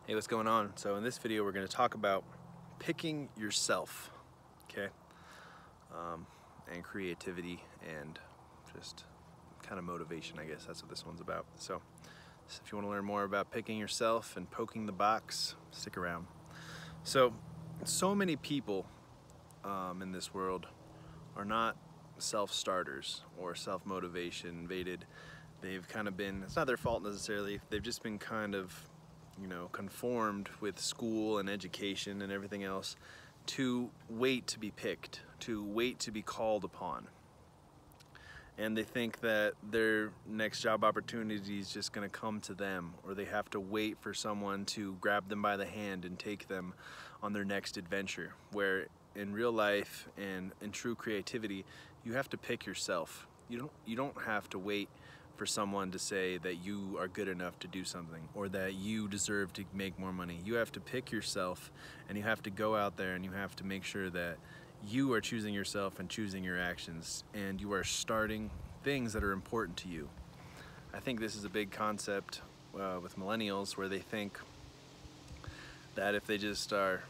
Hey, what's going on? So in this video we're going to talk about picking yourself, okay? And creativity and just kind of motivation, I guess that's what this one's about. So if you want to learn more about picking yourself and poking the box, stick around. So many people in this world are not self-starters or self-motivation-vated. They've kind of been, it's not their fault necessarily, they've just been kind of conformed with school and education and everything else to wait to be picked, to wait to be called upon. And they think that their next job opportunity is just going to come to them, or they have to wait for someone to grab them by the hand and take them on their next adventure. Where in real life and in true creativity, you have to pick yourself. You don't have to wait for someone to say that you are good enough to do something or that you deserve to make more money. You have to pick yourself, and you have to go out there and you have to make sure that you are choosing yourself and choosing your actions, and you are starting things that are important to you. I think this is a big concept with millennials, where they think that if they just are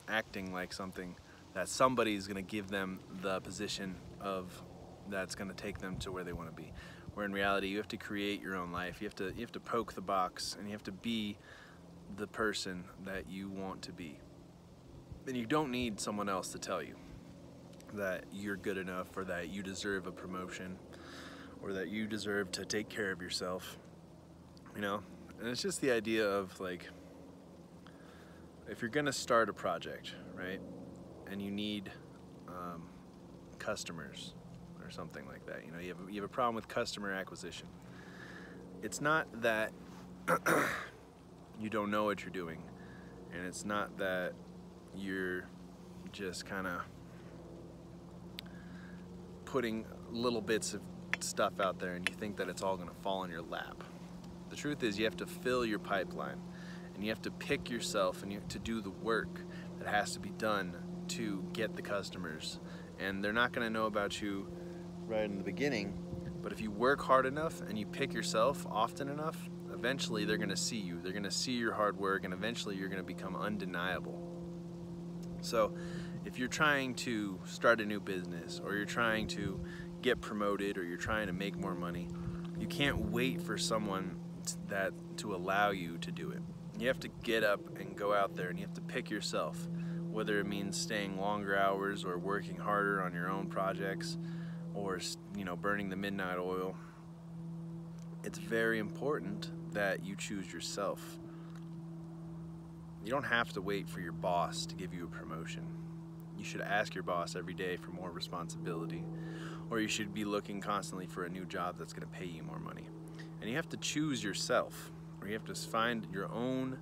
acting like something, that somebody's going to give them the position of that's going to take them to where they want to be. Where in reality, you have to create your own life. You have to poke the box, and you have to be the person that you want to be. And you don't need someone else to tell you that you're good enough, or that you deserve a promotion, or that you deserve to take care of yourself. And it's just the idea of, like, if you're gonna start a project, right, and you need customers or something like that, you have a problem with customer acquisition. It's not that you don't know what you're doing, and it's not that you're just kind of putting little bits of stuff out there and you think that it's all going to fall in your lap. The truth is, you have to fill your pipeline, and you have to pick yourself, and you have to do the work that has to be done to get the customers. And they're not going to know about you right in the beginning, but if you work hard enough and you pick yourself often enough, eventually they're going to see you. They're going to see your hard work, and eventually you're going to become undeniable. So if you're trying to start a new business, or you're trying to get promoted, or you're trying to make more money, you can't wait for someone to allow you to do it. You have to get up and go out there, and you have to pick yourself, whether it means staying longer hours or working harder on your own projects, or burning the midnight oil. It's very important that you choose yourself. You don't have to wait for your boss to give you a promotion. You should ask your boss every day for more responsibility, or you should be looking constantly for a new job that's going to pay you more money. And you have to choose yourself, or you have to find your own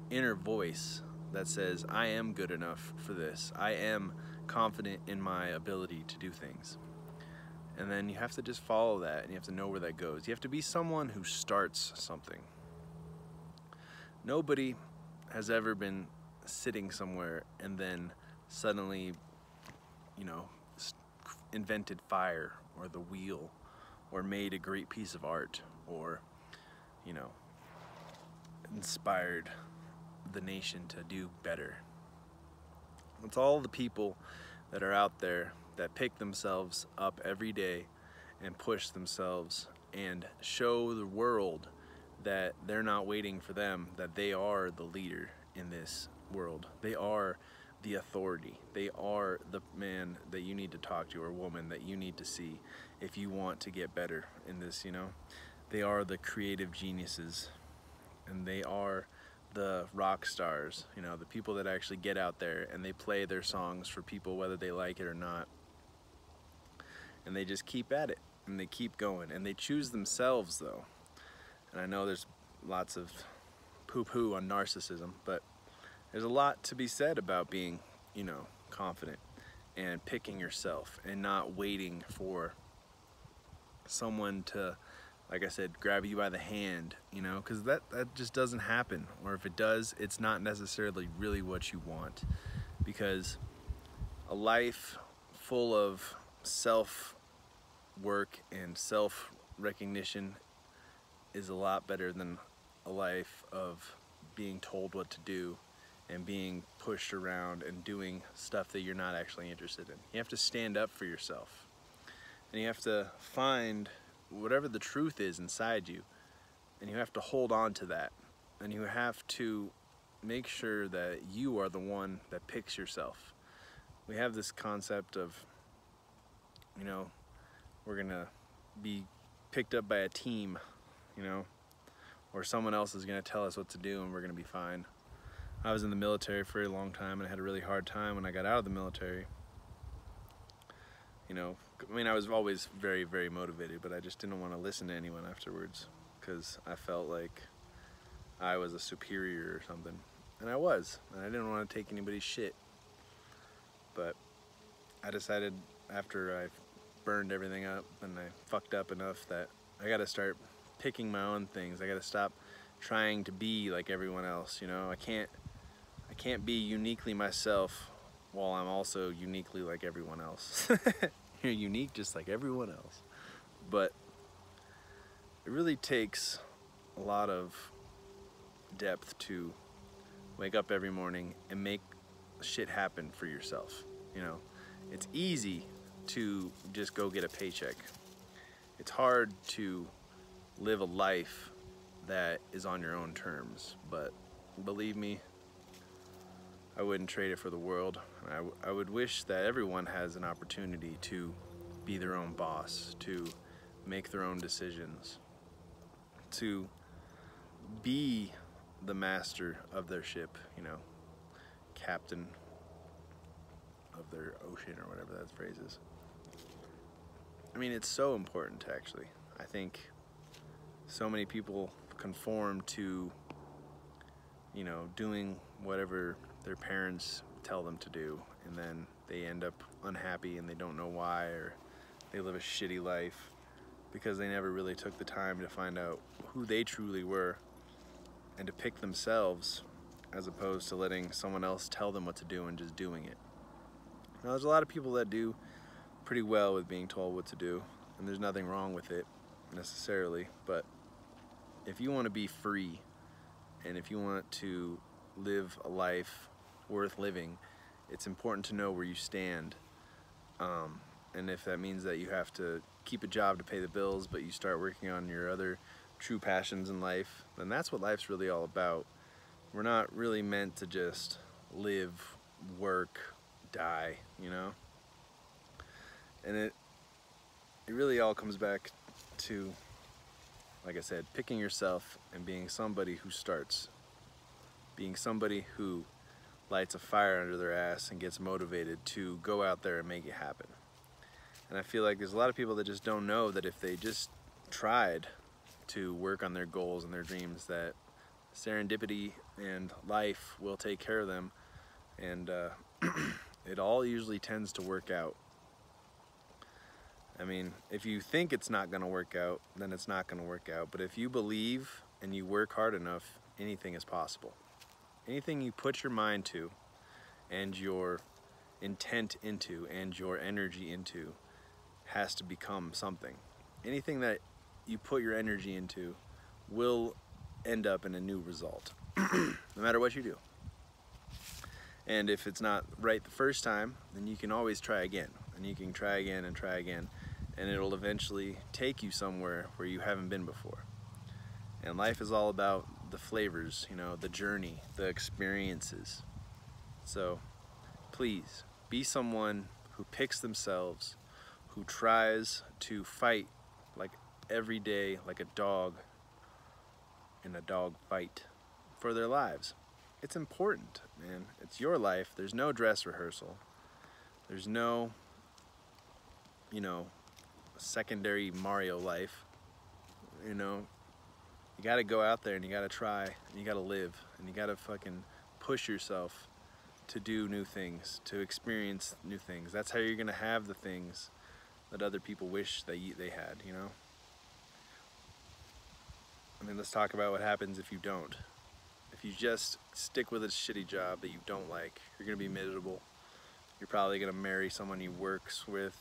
inner voice that says, I am good enough for this. I am confident in my ability to do things. And then you have to just follow that, and you have to know where that goes. You have to be someone who starts something. Nobody has ever been sitting somewhere and then suddenly, invented fire or the wheel, or made a great piece of art, or, inspired the nation to do better. It's all the people that are out there that pick themselves up every day and push themselves and show the world that they're not waiting for them, that they are the leader in this world. They are the authority. They are the man that you need to talk to, or woman that you need to see if you want to get better in this, They are the creative geniuses, and they are the rock stars, the people that actually get out there and they play their songs for people whether they like it or not. And they just keep at it, and they keep going, and they choose themselves, though. And I know there's lots of poo-poo on narcissism, but there's a lot to be said about being, confident and picking yourself, and not waiting for someone to, like I said, grab you by the hand, because that just doesn't happen. Or if it does, it's not necessarily really what you want, because a life full of self-work and self-recognition is a lot better than a life of being told what to do and being pushed around and doing stuff that you're not actually interested in. You have to stand up for yourself, and you have to find whatever the truth is inside you, and you have to hold on to that, and you have to make sure that you are the one that picks yourself. We have this concept of, you know, we're gonna be picked up by a team, you know, or someone else is gonna tell us what to do and we're gonna be fine. I was in the military for a long time and I had a really hard time when I got out of the military. You know, I mean, I was always very, very motivated, but I just didn't want to listen to anyone afterwards because I felt like I was a superior or something. And I was, and I didn't want to take anybody's shit. But I decided after I burned everything up and I fucked up enough that I gotta start picking my own things. I gotta stop trying to be like everyone else, you know? I can't be uniquely myself while I'm also uniquely like everyone else. You're unique just like everyone else. But it really takes a lot of depth to wake up every morning and make shit happen for yourself. You know, it's easy to just go get a paycheck. It's hard to live a life that is on your own terms, but believe me, I wouldn't trade it for the world. I would wish that everyone has an opportunity to be their own boss, to make their own decisions, to be the master of their ship, you know, captain of their ocean or whatever that phrase is. I mean, it's so important actually. I think so many people conform to, you know, doing whatever their parents tell them to do, and then they end up unhappy and they don't know why, or they live a shitty life because they never really took the time to find out who they truly were and to pick themselves, as opposed to letting someone else tell them what to do and just doing it. Now, there's a lot of people that do pretty well with being told what to do, and there's nothing wrong with it necessarily, but if you want to be free and if you want to live a life worth living, it's important to know where you stand. And if that means that you have to keep a job to pay the bills, but you start working on your other true passions in life, then that's what life's really all about. We're not really meant to just live, work, die, you know? And it really all comes back to, like I said, picking yourself and being somebody who starts. Being somebody who lights a fire under their ass and gets motivated to go out there and make it happen. And I feel like there's a lot of people that just don't know that if they just tried to work on their goals and their dreams, that serendipity and life will take care of them, and it all usually tends to work out. I mean, if you think it's not going to work out, then it's not going to work out. But if you believe and you work hard enough, anything is possible. Anything you put your mind to and your intent into and your energy into has to become something. Anything that you put your energy into will end up in a new result, no matter what you do. And if it's not right the first time, then you can always try again, and you can try again and try again, and it'll eventually take you somewhere where you haven't been before. And life is all about the flavors, you know, the journey, the experiences. So please be someone who picks themselves, who tries to fight like every day, like a dog in a dog fight for their lives. It's important, man. It's your life. There's no dress rehearsal. There's no, you know, secondary Mario life. You know, you gotta go out there and you gotta try and you gotta live and you gotta fucking push yourself to do new things, to experience new things. That's how you're gonna have the things that other people wish that they had, you know? I mean, let's talk about what happens if you don't. If you just stick with a shitty job that you don't like, you're gonna be miserable. You're probably gonna marry someone you works with.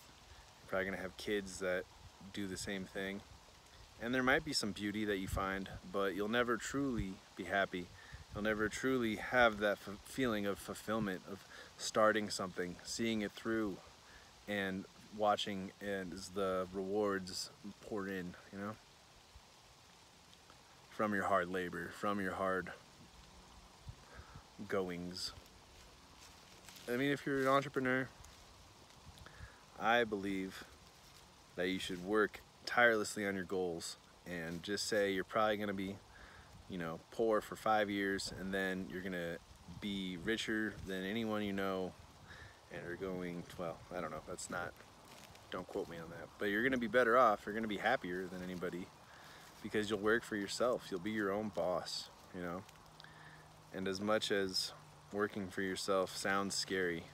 You're probably gonna have kids that do the same thing. And there might be some beauty that you find, but you'll never truly be happy You'll never truly have that feeling of fulfillment, of starting something, seeing it through, and watching as the rewards pour in, you know? From your hard labor, from your hard goings. I mean, if you're an entrepreneur, I believe that you should work tirelessly on your goals and just say you're probably going to be, you know, poor for 5 years, and then you're going to be richer than anyone you know, and you're going, well, I don't know, that's not, don't quote me on that, but you're going to be better off, you're going to be happier than anybody because you'll work for yourself, you'll be your own boss, you know? And as much as working for yourself sounds scary,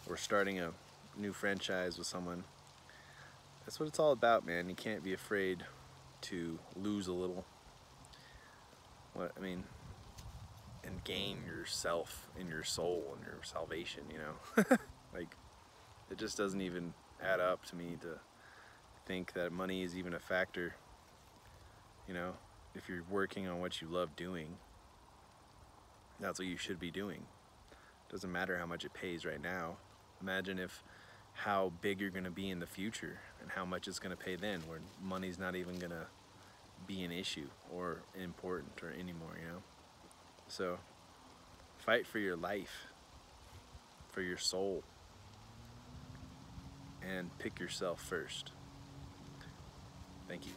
or starting a new franchise with someone, that's what it's all about, man. You can't be afraid to lose a little. I mean, and gain yourself and your soul and your salvation, you know? Like, it just doesn't even add up to me to think that money is even a factor, you know? If you're working on what you love doing, that's what you should be doing. Doesn't matter how much it pays right now. Imagine how big you're gonna be in the future and how much it's gonna pay then, where money's not even gonna be an issue or important or anymore, you know? So fight for your life, for your soul, and pick yourself first. Thank you.